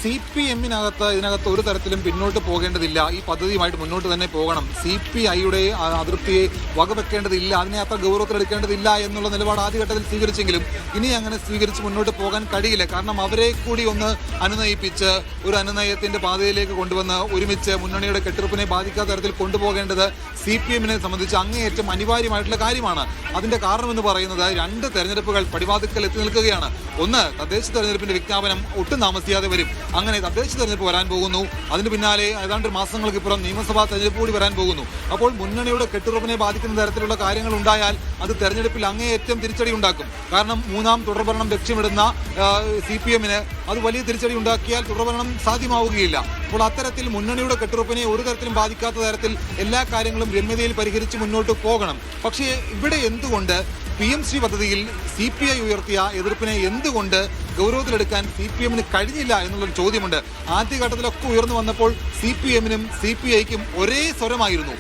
ഇതിനകത്ത് ഒരു തരത്തിലും പിന്നോട്ട് പോകേണ്ടതില്ല. ഈ പദ്ധതിയുമായിട്ട് മുന്നോട്ട് തന്നെ പോകണം. CPIയുടെ അതൃപ്തിയെ വകവെക്കേണ്ടതില്ല, അതിനെ അത്ര ഗൗരവത്തിലെടുക്കേണ്ടതില്ല എന്നുള്ള നിലപാട് ആദ്യഘട്ടത്തിൽ സ്വീകരിച്ചെങ്കിലും ഇനി അങ്ങനെ സ്വീകരിച്ച് മുന്നോട്ട് പോകാൻ കഴിയില്ല. കാരണം അവരെ കൂടി ഒന്ന് അനുനയിപ്പിച്ച് ഒരു അനുനയത്തിന്റെ പാതയിലേക്ക് കൊണ്ടുവന്ന് ഒരുമിച്ച് മുന്നണിയുടെ കെട്ടുറപ്പിനെ ബാധിക്കാത്ത തരത്തിൽ കൊണ്ടുപോകേണ്ടത് CPMനെ സംബന്ധിച്ച് അങ്ങേയറ്റം അനിവാര്യമായിട്ടുള്ള കാര്യമാണ്. അതിന്റെ കാരണമെന്ന് പറയുന്നത് 2 തെരഞ്ഞെടുപ്പുകൾ പടിവാതിക്കൽ എത്തി നിൽക്കുകയാണ്. ഒന്ന്, തദ്ദേശ തെരഞ്ഞെടുപ്പിന്റെ വിജ്ഞാപനം ഒട്ടും താമസിയാതെ വരും. അങ്ങനെ തദ്ദേശ തെരഞ്ഞെടുപ്പ് വരാൻ പോകുന്നു. അതിന് പിന്നാലെ ഏതാണ്ട് മാസങ്ങൾക്കിപ്പുറം നിയമസഭാ തെരഞ്ഞെടുപ്പ് കൂടി വരാൻ പോകുന്നു. അപ്പോൾ മുന്നണിയുടെ കെട്ടുറപ്പിനെ ബാധിക്കുന്ന തരത്തിലുള്ള കാര്യങ്ങൾ ഉണ്ടായാൽ അത് തെരഞ്ഞെടുപ്പിൽ അങ്ങേയറ്റം തിരിച്ചടി ഉണ്ടാക്കും. കാരണം 3ാം തുടർഭരണം ലക്ഷ്യമിടുന്ന CPMന് അത് വലിയ തിരിച്ചടി ഉണ്ടാക്കിയാൽ തുടർഭരണം സാധ്യമാവുകയില്ല. അപ്പോൾ അത്തരത്തിൽ മുന്നണിയുടെ കെട്ടുറപ്പിനെ ഒരു തരത്തിലും ബാധിക്കാത്ത തരത്തിൽ എല്ലാ കാര്യങ്ങളും രമ്യതയിൽ പരിഹരിച്ച് മുന്നോട്ട് പോകണം. പക്ഷേ ഇവിടെ എന്തുകൊണ്ട് PMC പദ്ധതിയിൽ CPI ഉയർത്തിയ എതിർപ്പിനെ എന്തുകൊണ്ട് ഗൗരവത്തിലെടുക്കാൻ CPMന് കഴിഞ്ഞില്ല എന്നുള്ളൊരു ചോദ്യമുണ്ട്. ആദ്യഘട്ടത്തിലൊക്കെ ഉയർന്നു വന്നപ്പോൾ CPMനും CPIക്കും ഒരേ സ്വരമായിരുന്നു.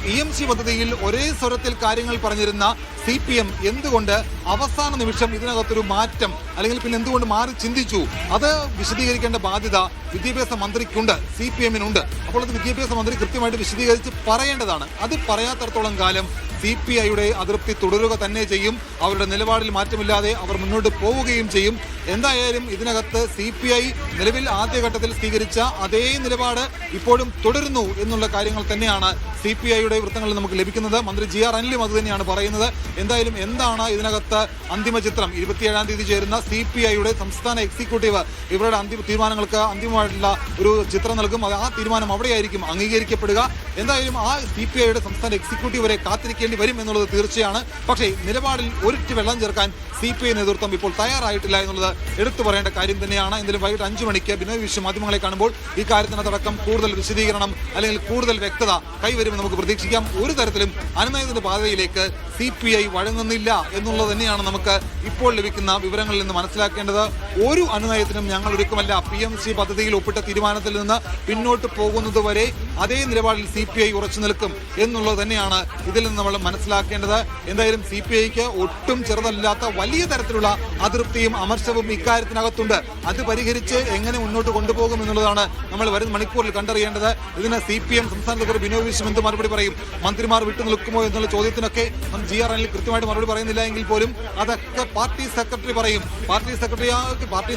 PMC പദ്ധതിയിൽ ഒരേ സ്വരത്തിൽ കാര്യങ്ങൾ പറഞ്ഞിരുന്ന CPM എന്തുകൊണ്ട് അവസാന നിമിഷം ഇതിനകത്തൊരു മാറ്റം അല്ലെങ്കിൽ പിന്നെ എന്തുകൊണ്ട് മാറി ചിന്തിച്ചു? അത് വിശദീകരിക്കേണ്ട ബാധ്യത വിദ്യാഭ്യാസ മന്ത്രിക്കുണ്ട്, CPMനുണ്ട്. അപ്പോൾ അത് വിദ്യാഭ്യാസ മന്ത്രി കൃത്യമായിട്ട് വിശദീകരിച്ച് പറയേണ്ടതാണ്. അത് പറയാത്തടത്തോളം കാലം CPIയുടെ അതൃപ്തി തുടരുക തന്നെ ചെയ്യും. അവരുടെ നിലപാടിൽ മാറ്റമില്ലാതെ അവർ മുന്നോട്ട് പോവുകയും ചെയ്യും. എന്തായാലും ഇതിനകത്ത് CPI നിലവിൽ ആദ്യഘട്ടത്തിൽ സ്വീകരിച്ച അതേ നിലപാട് ഇപ്പോഴും തുടരുന്നു എന്നുള്ള കാര്യങ്ങൾ തന്നെയാണ് CPIയുടെ വൃത്തങ്ങളിൽ നമുക്ക് ലഭിക്കുന്നത്. മന്ത്രി GR അനിലും അത് തന്നെയാണ് പറയുന്നത്. എന്തായാലും എന്താണ് ഇതിനകത്ത് അന്തിമ ചിത്രം? 27-ാം തീയതി ചേരുന്ന CPIയുടെ സംസ്ഥാന എക്സിക്യൂട്ടീവ് ഇവരുടെ അന്തിമ തീരുമാനങ്ങൾക്ക് അന്തിമമായിട്ടുള്ള ഒരു ചിത്രം നൽകും. ആ തീരുമാനം അവിടെയായിരിക്കും അംഗീകരിക്കപ്പെടുക. എന്തായാലും ആ CPIയുടെ സംസ്ഥാന എക്സിക്യൂട്ടീവ് വരെ കാത്തിരിക്കേണ്ടി വരും എന്നുള്ളത് തീർച്ചയാണ്. പക്ഷേ നിലപാടിൽ ഒരിറ്റ് വെള്ളം ചേർക്കാൻ CPI നേതൃത്വം ഇപ്പോൾ തയ്യാറായിട്ടില്ല എന്നുള്ളത് എടുത്തു പറയേണ്ട കാര്യം തന്നെയാണ്. എന്തായാലും വൈകിട്ട് 5 മണിക്ക് ബിനോയ് വിശ്വം മാധ്യമങ്ങളെ കാണുമ്പോൾ ഈ കാര്യത്തിനടക്കം കൂടുതൽ വിശദീകരണം അല്ലെങ്കിൽ കൂടുതൽ വ്യക്തത കൈവരുമെന്ന് നമുക്ക് പ്രതീക്ഷിക്കാം. ഒരു തരത്തിലും അനുനയത്തിന്റെ പാതയിലേക്ക് CPI വഴങ്ങുന്നില്ല എന്നുള്ളത് തന്നെയാണ് നമുക്ക് ഇപ്പോൾ ലഭിക്കുന്ന വിവരങ്ങളിൽ നിന്ന് മനസ്സിലാക്കേണ്ടത്. ഒരു അനുനയത്തിനും ഞങ്ങൾ ഒരുക്കമല്ല. PMC പദ്ധതിയിൽ ഒപ്പിട്ട തീരുമാനത്തിൽ നിന്ന് പിന്നോട്ട് പോകുന്നത് വരെ അതേ നിലപാടിൽ CPI ഉറച്ചു നിൽക്കും എന്നുള്ളത് തന്നെയാണ് ഇതിൽ നിന്ന് നമ്മൾ മനസ്സിലാക്കേണ്ടത്. എന്തായാലും CPIക്ക് ഒട്ടും ചെറുതല്ലാത്ത വലിയ തരത്തിലുള്ള അതൃപ്തിയും അമർഷവും ഇക്കാര്യത്തിനകത്തുണ്ട്. അത് പരിഹരിച്ച് എങ്ങനെ മുന്നോട്ട് കൊണ്ടുപോകും എന്നുള്ളതാണ് നമ്മൾ വരുന്ന മണിക്കൂറിൽ കണ്ടറിയേണ്ടത്. ഇതിന് CPM സംസ്ഥാന സെക്രട്ടറി ബിനോയ് വിശ്വം എന്ത് മറുപടി പറയും? മന്ത്രിമാർ വിട്ടുനിൽക്കുമോ എന്നുള്ള ചോദ്യത്തിനൊക്കെ GR അനിൽ കൃത്യമായിട്ട് മറുപടി പറയുന്നില്ല എങ്കിൽ പോലും അതൊക്കെ പാർട്ടി സെക്രട്ടറി പറയും. പാർട്ടി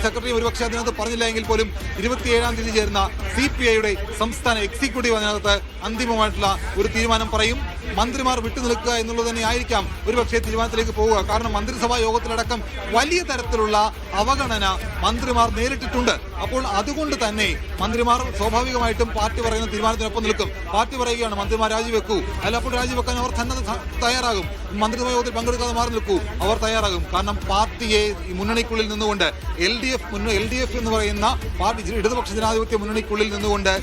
സെക്രട്ടറി ഒരുപക്ഷെ അതിനകത്ത് പറഞ്ഞില്ല എങ്കിൽ പോലും 27-ാം തീയതി ചേരുന്ന CPIയുടെ സംസ്ഥാന എക്സിക്യൂട്ടീവ് അതിനകത്ത് അന്തിമമായിട്ടുള്ള ഒരു തീരുമാനം പറയും. മന്ത്രിമാർ വിട്ടുനിൽക്കുക എന്നുള്ളത് തന്നെ ആയിരിക്കാം ഒരുപക്ഷെ തീരുമാനത്തിലേക്ക് പോവുക. കാരണം മന്ത്രിസഭാ യോഗത്തിലടക്കം വലിയ തരത്തിലുള്ള അവഗണന മന്ത്രിമാർ നേരിട്ടിട്ടുണ്ട്. അപ്പോൾ അതുകൊണ്ട് തന്നെ മന്ത്രിമാർ സ്വാഭാവികമായിട്ടും പാർട്ടി പറയുന്ന തീരുമാനത്തിനൊപ്പം നിൽക്കും. പാർട്ടി പറയുകയാണ് മന്ത്രിമാർ രാജിവെക്കൂ, അല്ല അപ്പോൾ രാജിവെക്കാൻ അവർ തന്നെ തയ്യാറാകും. മന്ത്രിസഭാ യോഗത്തിൽ പങ്കെടുക്കാതെ മാറി നിൽക്കൂ, അവർ തയ്യാറാകും. കാരണം പാർട്ടിയെ ഈ മുന്നണിക്കുള്ളിൽ നിന്നുകൊണ്ട് LDF എന്ന് പറയുന്ന പാർട്ടി ഇടതുപക്ഷ ജനാധിപത്യ മുന്നണിക്കുള്ളിൽ നിന്നുകൊണ്ട്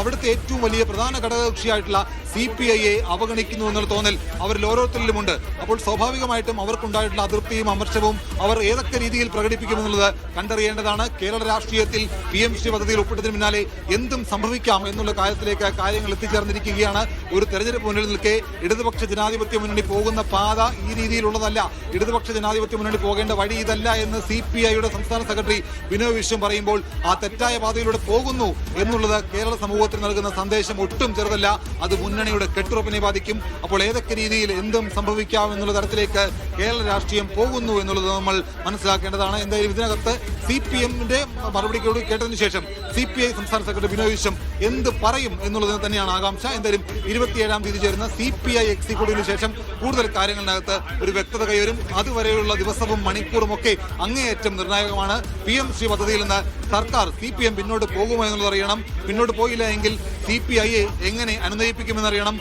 അവിടുത്തെ ഏറ്റവും വലിയ പ്രധാന ഘടകകക്ഷിയായിട്ടുള്ള CPIയെ അവഗണിക്കുന്നു എന്നുള്ള തോന്നൽ അവരിൽ ഓരോരുത്തരിലുമുണ്ട്. അപ്പോൾ സ്വാഭാവികമായിട്ടും അവർക്കുണ്ടായിട്ടുള്ള അതൃപ്തിയും അമർഷവും അവർ ഏതൊക്കെ രീതിയിൽ പ്രകടിപ്പിക്കുമെന്നുള്ളത് കണ്ടറിയേണ്ടതാണ്. കേരള രാഷ്ട്രീയത്തിൽ PMC പദ്ധതിയിൽ ഒപ്പിട്ടതിന് പിന്നാലെ എന്തും സംഭവിക്കാം എന്നുള്ള കാര്യത്തിലേക്ക് കാര്യങ്ങൾ എത്തിച്ചേർന്നിരിക്കുകയാണ്. ഒരു തെരഞ്ഞെടുപ്പ് മുന്നിൽ നിൽക്കെ ഇടതുപക്ഷ ജനാധിപത്യ മുന്നണി പോകുന്ന പാത ഈ രീതിയിലുള്ളതല്ല, ഇടതുപക്ഷ ജനാധിപത്യ മുന്നണി പോകേണ്ട വഴി ഇതല്ല എന്ന് CPIയുടെ സംസ്ഥാന സെക്രട്ടറി ബിനോയ് വിശ്വം പറയുമ്പോൾ ആ തെറ്റായ പാതയിലൂടെ പോകുന്നു എന്നുള്ളത് കേരള സമൂഹത്തിന് നൽകുന്ന സന്ദേശം ഒട്ടും ചെറുതല്ല. അത് മുന്നണിയുടെ കെട്ടുറപ്പിനെ ബാധിക്കും. അപ്പോൾ ഏതൊക്കെ രീതിയിൽ എന്തും സംഭവിക്കാം എന്നുള്ള തരത്തിലേക്ക് കേരള രാഷ്ട്രീയം പോകുന്നു എന്നുള്ളത് നമ്മൾ മനസ്സിലാക്കേണ്ടതാണ്. എന്തായാലും ഇതിനകത്ത് CPMന്റെ മറുപടി കേട്ടതിനു ശേഷം CPI സംസ്ഥാന സെക്രട്ടറി ബിനോയ് വിശ്വം എന്ത് പറയും എന്നുള്ളത് തന്നെയാണ് ആകാംക്ഷ. എന്തായാലും 27-ാം തീയതി ചേരുന്ന CPI എക്സിക്യൂട്ടീവിന് ശേഷം കൂടുതൽ കാര്യങ്ങളിനകത്ത് ഒരു വ്യക്തത കൈവരും. അതുവരെയുള്ള ദിവസവും മണിക്കൂറും ഒക്കെ അങ്ങേയറ്റം നിർണായകമാണ്. PMC പദ്ധതിയിൽ നിന്ന് സർക്കാർ CPM പിന്നോട്ട് പോകുമോ എന്നുള്ളത് അറിയണം. പിന്നോട്ട് പോയില്ല എങ്കിൽ CPIയെ എങ്ങനെ അനുനയിപ്പിക്കുമെന്നറിയണം.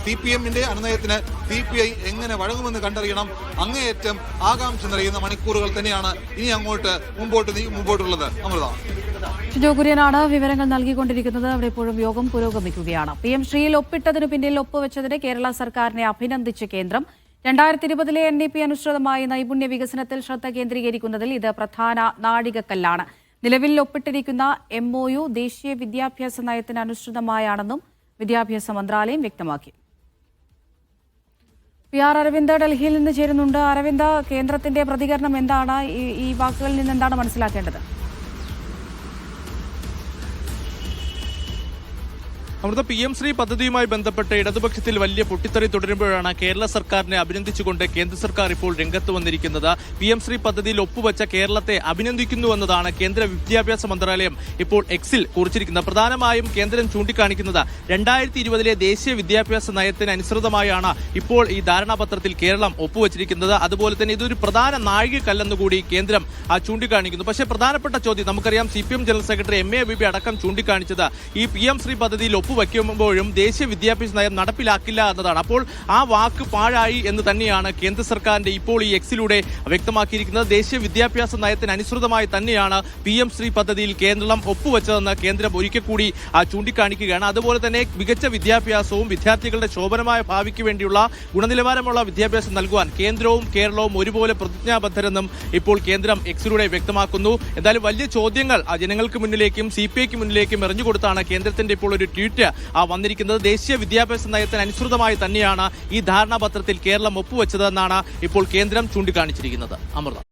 CPMന്റെ അനുനയത്തിന് CPI എങ്ങനെ വഴങ്ങുമെന്ന് കണ്ടറിയണം. അങ്ങേയറ്റം ആകാംക്ഷ നിറയുന്ന മണിക്കൂറുകൾ തന്നെയാണ് ഇനി അങ്ങോട്ട് മുമ്പോട്ടുള്ളത്. അമൃത, ഷിജോ കുര്യനാണ് വിവരങ്ങൾ നൽകിക്കൊണ്ടിരിക്കുന്നത്. അവിടെ ഇപ്പോഴും യോഗം പുരോഗമിക്കുകയാണ്. PMCയിൽ ഒപ്പിട്ടതിനു പിന്നിൽ ഒപ്പുവെച്ചതിന് കേരള സർക്കാരിനെ അഭിനന്ദിച്ച കേന്ദ്രം 2020 NEP അനുസൃതമായി നൈപുണ്യ വികസനത്തിൽ ശ്രദ്ധ കേന്ദ്രീകരിക്കുന്നതിൽ ഇത് പ്രധാന നാഴികക്കല്ലാണ്. നിലവിൽ ഒപ്പിട്ടിരിക്കുന്ന MOU ദേശീയ വിദ്യാഭ്യാസ നയത്തിന് അനുസൃതമായാണെന്നും വിദ്യാഭ്യാസ മന്ത്രാലയം വ്യക്തമാക്കി. PR അരവിന്ദ് ഡൽഹിയിൽ നിന്ന് ചേരുന്നുണ്ട്. അരവിന്ദ്, കേന്ദ്രത്തിന്റെ പ്രതികരണം എന്താണ്? ഈ വാക്കുകളിൽ നിന്ന് എന്താണ് മനസ്സിലാക്കേണ്ടത്? അമൃത, PM ശ്രീ പദ്ധതിയുമായി ബന്ധപ്പെട്ട് ഇടതുപക്ഷത്തിൽ വലിയ പൊട്ടിത്തെറി തുടരുമ്പോഴാണ് കേരള സർക്കാരിനെ അഭിനന്ദിച്ചുകൊണ്ട് കേന്ദ്ര സർക്കാർ ഇപ്പോൾ രംഗത്ത് വന്നിരിക്കുന്നത്. PM ശ്രീ പദ്ധതിയിൽ ഒപ്പുവെച്ച കേരളത്തെ അഭിനന്ദിക്കുന്നുവെന്നതാണ് കേന്ദ്ര വിദ്യാഭ്യാസ മന്ത്രാലയം ഇപ്പോൾ എക്സിൽ കുറിച്ചിരിക്കുന്നത്. പ്രധാനമായും കേന്ദ്രം ചൂണ്ടിക്കാണിക്കുന്നത് 2020 ദേശീയ വിദ്യാഭ്യാസ നയത്തിന് അനുസൃതമായാണ് ഇപ്പോൾ ഈ ധാരണാപത്രത്തിൽ കേരളം ഒപ്പുവെച്ചിരിക്കുന്നത്. അതുപോലെ തന്നെ ഇതൊരു പ്രധാന നാഴികക്കല്ലെന്നുകൂടി കേന്ദ്രം ചൂണ്ടിക്കാണിക്കുന്നു. പക്ഷേ പ്രധാനപ്പെട്ട ചോദ്യം നമുക്കറിയാം, CPM general secretary MA baby അടക്കം ചൂണ്ടിക്കാണിച്ചത് ഈ PM ശ്രീ പദ്ധതിയിൽ ഒപ്പുവയ്ക്കുമ്പോഴും ദേശീയ വിദ്യാഭ്യാസ നയം നടപ്പിലാക്കില്ല എന്നതാണ്. അപ്പോൾ ആ വാക്ക് പാഴായി എന്ന് തന്നെയാണ് കേന്ദ്ര സർക്കാരിന്റെ ഇപ്പോൾ ഈ എക്സിലൂടെ വ്യക്തമാക്കിയിരിക്കുന്നത്. ദേശീയ വിദ്യാഭ്യാസ നയത്തിന് അനുസൃതമായി തന്നെയാണ് PM ശ്രീ പദ്ധതിയിൽ കേരളം ഒപ്പുവെച്ചതെന്ന് കേന്ദ്രം ഒരിക്കൽ കൂടി ചൂണ്ടിക്കാണിക്കുകയാണ്. അതുപോലെ തന്നെ മികച്ച വിദ്യാഭ്യാസവും വിദ്യാർത്ഥികളുടെ ശോഭനമായ ഭാവിക്ക് വേണ്ടിയുള്ള ഗുണനിലവാരമുള്ള വിദ്യാഭ്യാസം നൽകുവാൻ കേന്ദ്രവും കേരളവും ഒരുപോലെ പ്രതിജ്ഞാബദ്ധരെന്നും ഇപ്പോൾ കേന്ദ്രം എക്സിലൂടെ വ്യക്തമാക്കുന്നു. എന്തായാലും വലിയ ചോദ്യങ്ങൾ ജനങ്ങൾക്ക് മുന്നിലേക്കും CPIക്ക് മുന്നിലേക്കും എറിഞ്ഞുകൊടുത്താണ് കേന്ദ്രത്തിന്റെ ഇപ്പോൾ ഒരു ട്വീറ്റ് വന്നിരിക്കുന്നത്. ദേശീയ വിദ്യാഭ്യാസ നയത്തിന് അനുസൃതമായി തന്നെയാണ് ഈ ധാരണാപത്രത്തിൽ കേരളം ഒപ്പുവെച്ചതെന്നാണ് ഇപ്പോൾ കേന്ദ്രം ചൂണ്ടിക്കാണിച്ചിരിക്കുന്നത്. അമൃത.